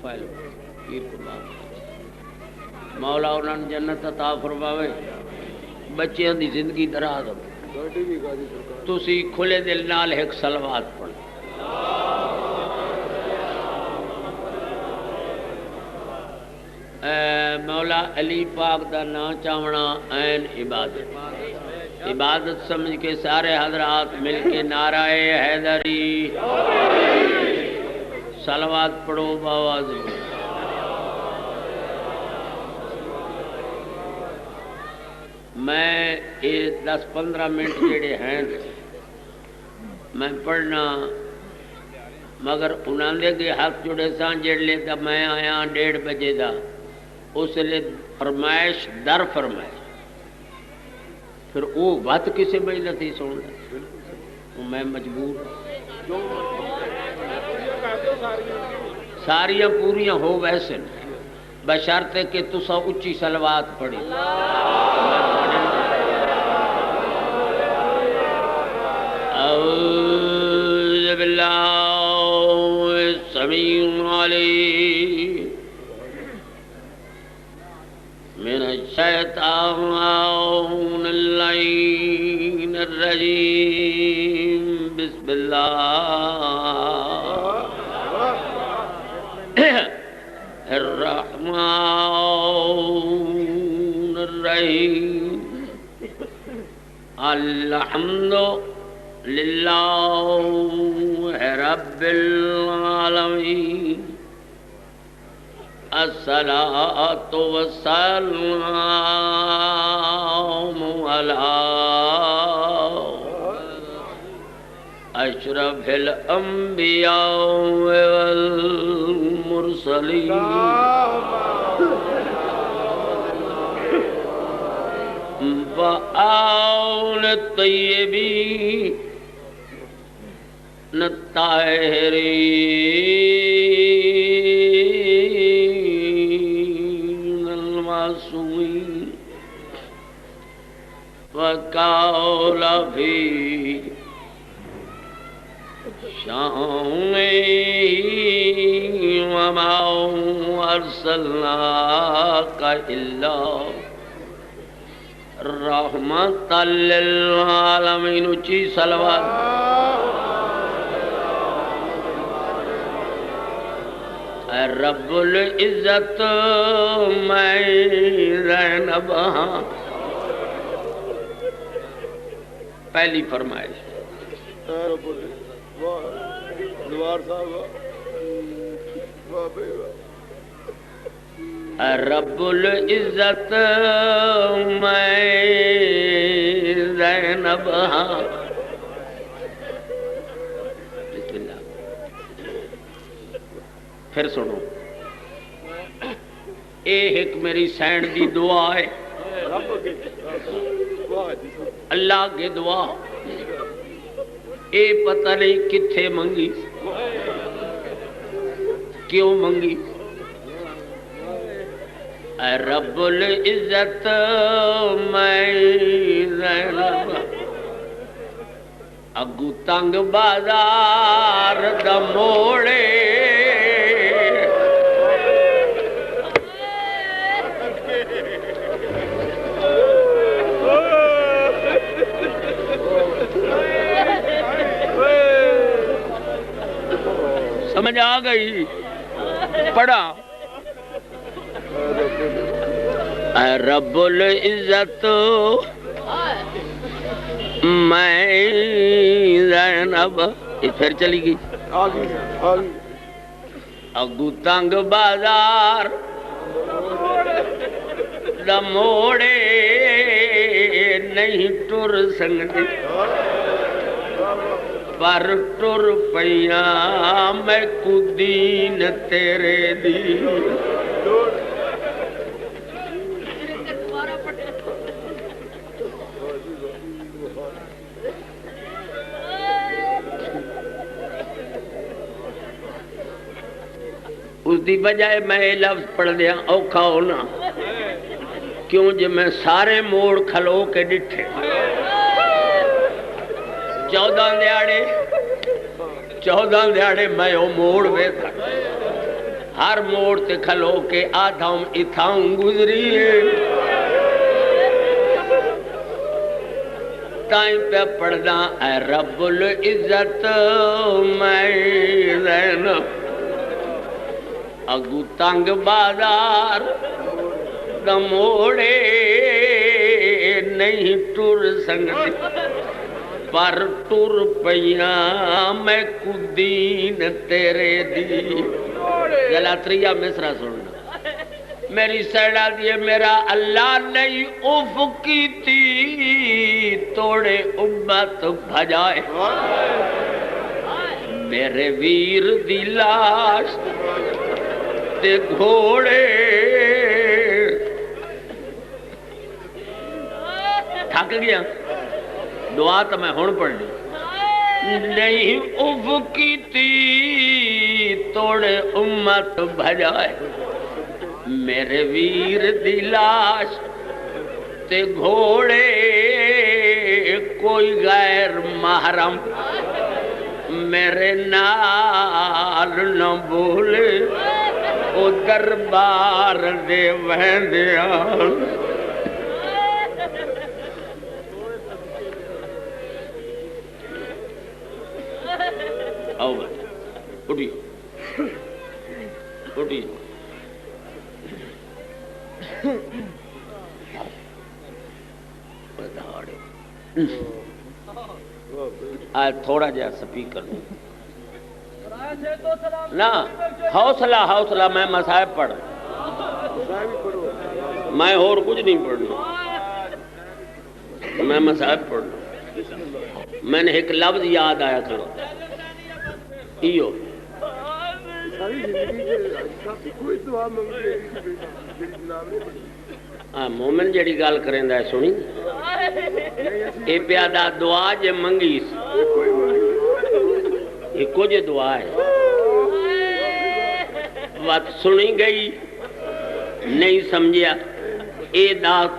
file پیر قربان مولا انہاں نوں جنت عطا فرماوے بچیاں دی زندگی دراز ہو تسی کھلے دل نال ایک صلوات پڑھ مولا علی پاک دا نام چاونا عین عبادت عبادت سمجھ کے سارے حضرات مل کے نعرہ حیدری صلوات پڑھو باواز میں یہ 10-15 منٹ جڑے ہیں میں پڑھنا مگر انہاں دے کے ہاتھ جڑے سان جڑے دا میں آیا 1:30 بجے دا اس لیے فرمائش در فرمائش پھر وہ بات کسی بجے نہ تھی سن میں مجبور ساریاں پوریاں ہو ویسے بشرط کہ تسا اچھی صلوات پڑھی اعوذ باللہ السمیع العلیم من الشیطان اللعین الرجیم بسم اللہ الرحمن الرحیم الحمد للہ رب العالمین الصلاۃ والسلام علی اشرف الانبیاء والمرسلین وآل الطیبین الطاہرین المعصومین وقال فی شانہ وما ارسلناک الا رحمت للعالمین اچھی صلوات رب العزت میں زینب ہاں پہلی فرمائش رب العزت میں زینب ہاں بسم اللہ پھر سنو اے ایک میری سین دی دعا ہے اللہ کی دعا اے پتہ نہیں کتھے منگی کیوں منگی اے رب العزت میں زینب اگو تنگ بازار دا موڑے سمجھ آ گئی پڑھا اے رب العزت میں زینب پھر چلی گئی اگو تنگ بازار دا موڑے نہیں ٹر سکتی پر ٹر پیاں میں کدین تیرے دی اس دی بجائے میں لفظ پڑھ دیا اوکھا ہونا کیوں جو میں سارے موڑ کھلو کے ڈٹھے 14 دیہڑے میں وہ موڑ وے تھا ہر موڑ تے کھلو کے آدھاؤں اتھاؤں گزری ہے تائیں پہ پڑھنا اے رب العزت میں رہنا اگو تنگ بازار دموڑے نہیں ٹر سنگتی پر ٹر پیاں میں کدین تیرے دی گلاتریہ مصرہ سننا میری سیڑا دیے میرا اللہ نہیں اف کی تھی توڑے امت بھجائے میرے ویر دی لاش تے گھوڑے تھک گیا دعا تو میں ہون پڑھ لی نہیں اف کی تھی توڑے امت بھجائے میرے ویر دی لاش تے گھوڑے کوئی غیر محرم میرے نال نہ بولے او دربار دے وہندیا آؤ بچہ اٹھیے اٹھیے آج تھوڑا جا سپیکر نا حوصلہ حوصلہ میں مصائب پڑھ میں اور کچھ نہیں پڑھنا میں مصائب پڑھنا میں نے ایک لفظ یاد آیا کرو ایو مومن جڑی گال کریں دا ہے سنی اے پیادہ دعا جے منگیس یہ کچھ دعا ہے بات سنی گئی نہیں سمجھیا اے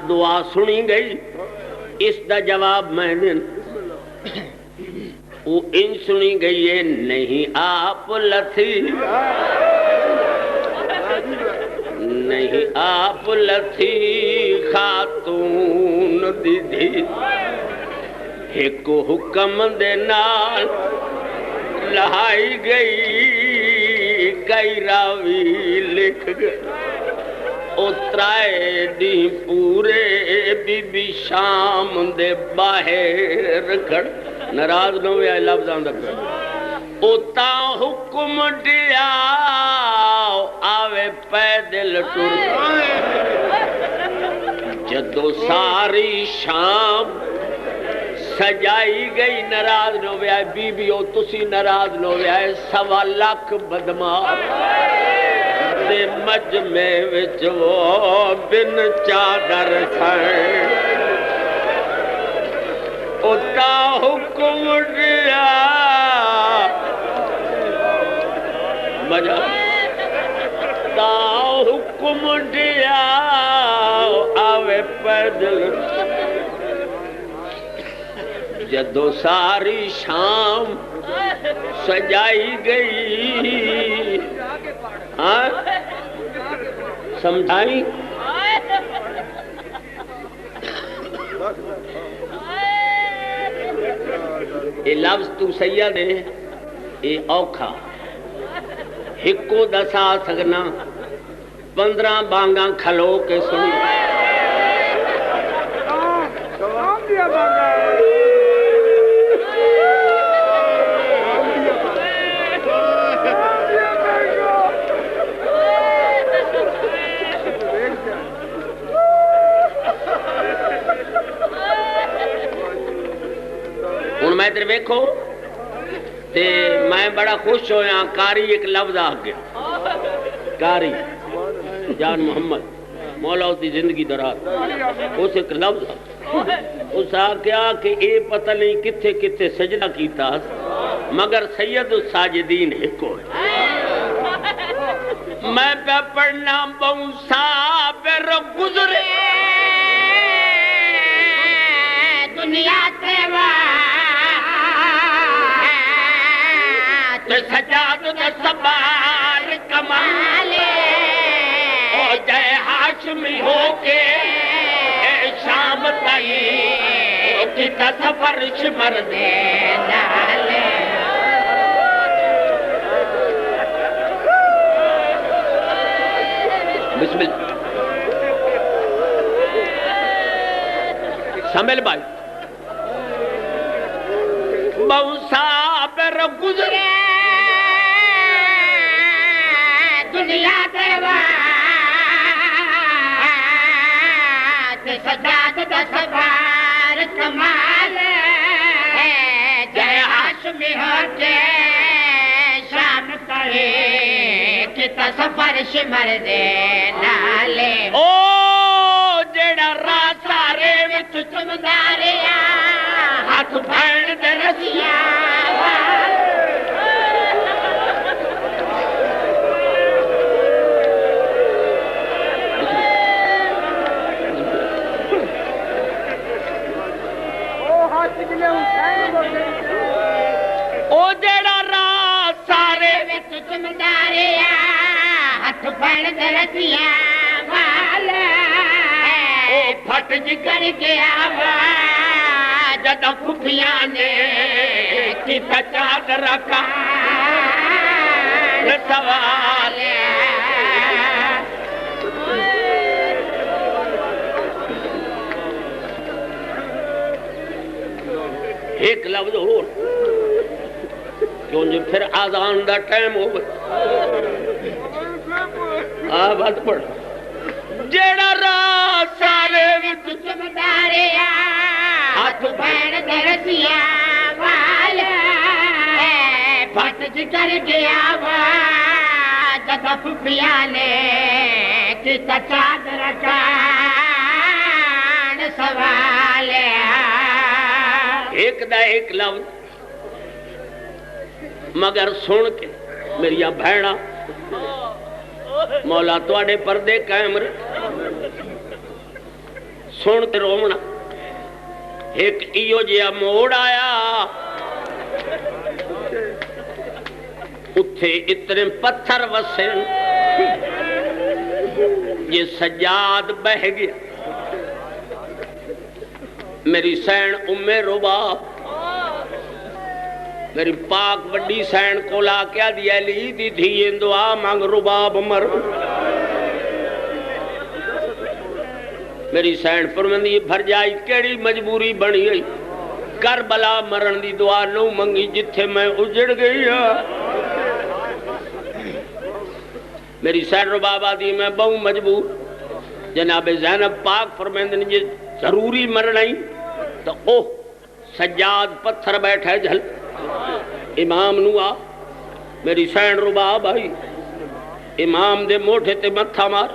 دعا سنی گئی اس دا جواب میں نے وہ ان سنی گئی ہے نہیں آپ لتھی نہیں آپ لتھی خاتون دیدھی ایک حکم دے نال لہائی گئی کئی راوی لکھ گئے اترائے دی پورے بی بی شام دے باہر کھڑ ناراض نہ ہوئے لفظ آن دکھا اتا حکم دیا آوے پیدل ٹر جدو ساری شام سجائی گئی ناراض نہ ہوئے بی بی او تسی ناراض نہ ہوئے سوا لاکھ بدمار دے مجمع وچ وہ بن چادر تھائے اتا حکم دیا بجا تا حکم دیا آوے پیدل جدو ساری شام سجائی گئی سمجھائی یہ لفظ تو سید ہے یہ اوکھا ہکو دسا سکنا 15 بانگاں کھلو کے سنی ہوں میں ادھر ویکھو تے میں بڑا خوش ہویا کاری ایک لفظ آ گیا کاری جان محمد مولا اس دی زندگی دراز اس ایک لفظ اس آگیا کہ اے پتہ نہیں کتھے کتھے سجدہ کیتا مگر سید الساجدین ایکو ہے میں پہ پڑھنا بہوں صابر گزرے دنیا سے سجاد دا سبار کمال ہاشمی ہو کے شام تائی کتا سفر شمر دے نالے بسم اللہ سمیل بھائی صابر گزرے دنیا دیوات سجاد دسبار کمال جے ہاشمی ہو کے شام کرے کتا سفر شمر دے نالے او جیڑا رات سارے وچ چمداریا ہاتھ بھین دے رسیا او جیڑا رات سارے وچ چمداریا ہاتھ بھین دے رسیا او پھٹ جگر گیا جدہ پھپیاں نے کتا چادر کا سوال ایک لفظ ہو کیوں جی پھر آذان دا ٹائم ہو گئے بات پڑھ جیڑا رات سارے وچ چمداریا ہاتھ بین درسیا والا پھٹ جگر گیا وا جدہ پھپیاں نے کتا چادر کان سوال ایک دا ایک لفظ مگر سن کے میری بھیڑا مولا تواڈے پردے قائم سن کے رومنا ایک ایو جیا موڑ آیا اتھے اتنے پتھر وسن یہ سجاد بہ گیا میری سین رباب میری پاک وڈی سین کو لا کیا دیا لی دی تھی یہ دعا مانگ رباب مر میری سین فرمندی بھر جائی کیڑی مجبوری بنی گئی کربلا مرن دی دعا نو منگی جتھے میں اجڑ گئی میری سین رباب آدھی میں بہو مجبور جناب زینب پاک فرمندن جی ضروری مرنائی تو اوہ سجاد پتھر بیٹھے جھل امام نو آ میری سین رباب آئی امام دے موٹھے تے متھا مار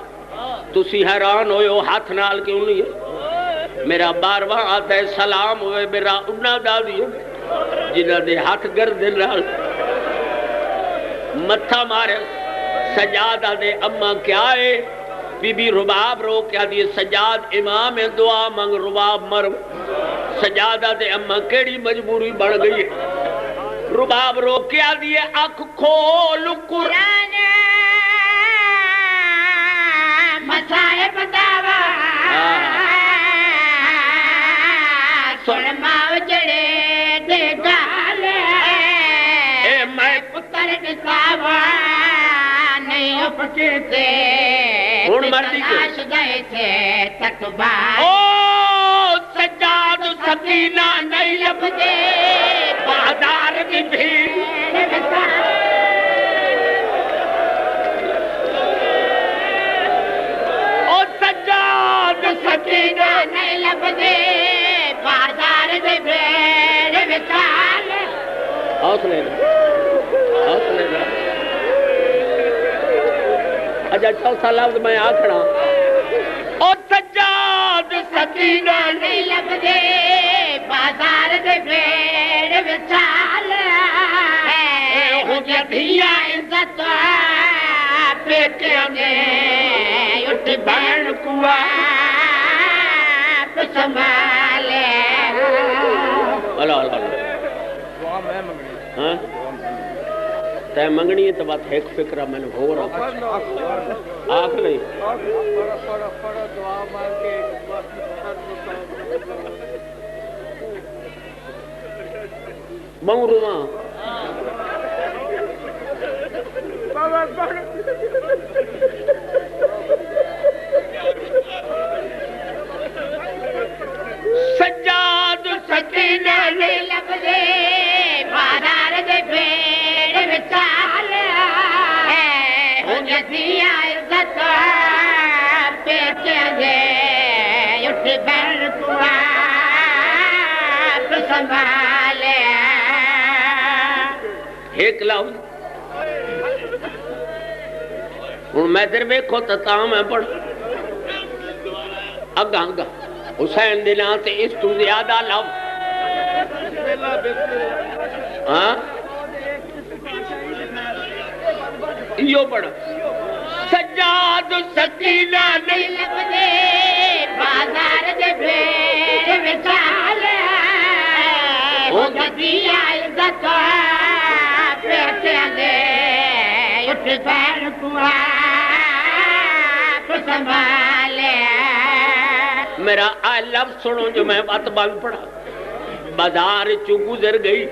تسی حیران ہوئے ہو ہاتھ نال کیوں نہیں ہے میرا بارواں آتا ہے سلام ہوئے میرا انہا دا دیئے جنہ دے ہاتھ گردن نال متھا مارے سجادہ دے اماں کیا ہے بی بی رباب رو کیا دیئے سجاد امام دعا مانگ رباب مر سجادہ دے اماں کیڑی مجبوری بڑھ گئی رباب رو کیا دیئے اکھ کھول قرآن مسائب دعویٰ سن ماو جڑے دے گالے اے میں پتر نساوہ نہیں اپکتے ناش گئے تھے تکبار او سجاد سکینہ نہیں لبدے بازار کی بھیڑ او سجاد سکینہ نہیں لبدے بازار کی بھیڑ وچال حوصلے دا اجا چوتھا لفظ میں آکھنا او سجاد سکینہ نہیں لبدے بازار دے بھیڑ وچال ہو جدھیا عزت پیٹیاں نے اٹھ بین کوا سنبھالے اللہ اللہ دعا میں منگنی ہاں تے منگنی ہے تو بات ایک فکرہ میں نے ہو رہا آخ نہیں مورواں سجاد سکینہ نے لب دے بازار دے بھیڑ وچال ہوں جتیاں عزت پیچے دے اٹھ بر پوات سنبھالے ایک لفظ ہوں میں تیرے ویکھو تو تاں میں پڑھ اگا اگا حسین دلاں تے اس تو زیادہ لفظ ہاں یہ پڑھ سجاد سکینہ نہیں لب دے بازار دے بھیڑ وچال ہو جدیاں عزت پیچے دے اٹھ بر پوات سنبھالے میرا لفظ سنو جو میں بات بند پڑھا بازار چو گزر گئی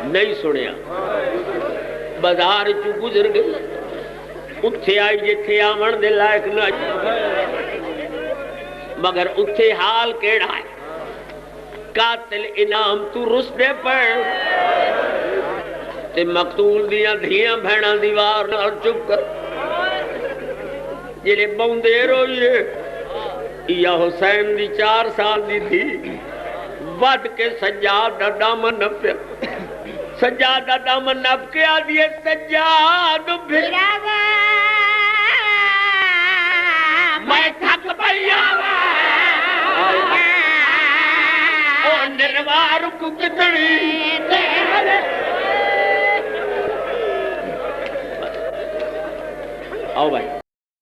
نہیں سنیا بازار چو گزر گئی اتھے آئی جتھے آمن دے لائق نہ مگر اتھے حال کیڑا ہے قاتل انعام تو رس دے پڑ تے مقتول دیاں دھیاں بھیڑاں دیوار اور چپ کر جلے بوندے روئیے یا حسین دی 4 سال دی تھی ود کے سجاد دا دامن نپیا سجاد دا دامن نپ کے آدھیے سجاد بھراوا میں تھک پڑیاوا او نروار کو کتنی آؤ بھائی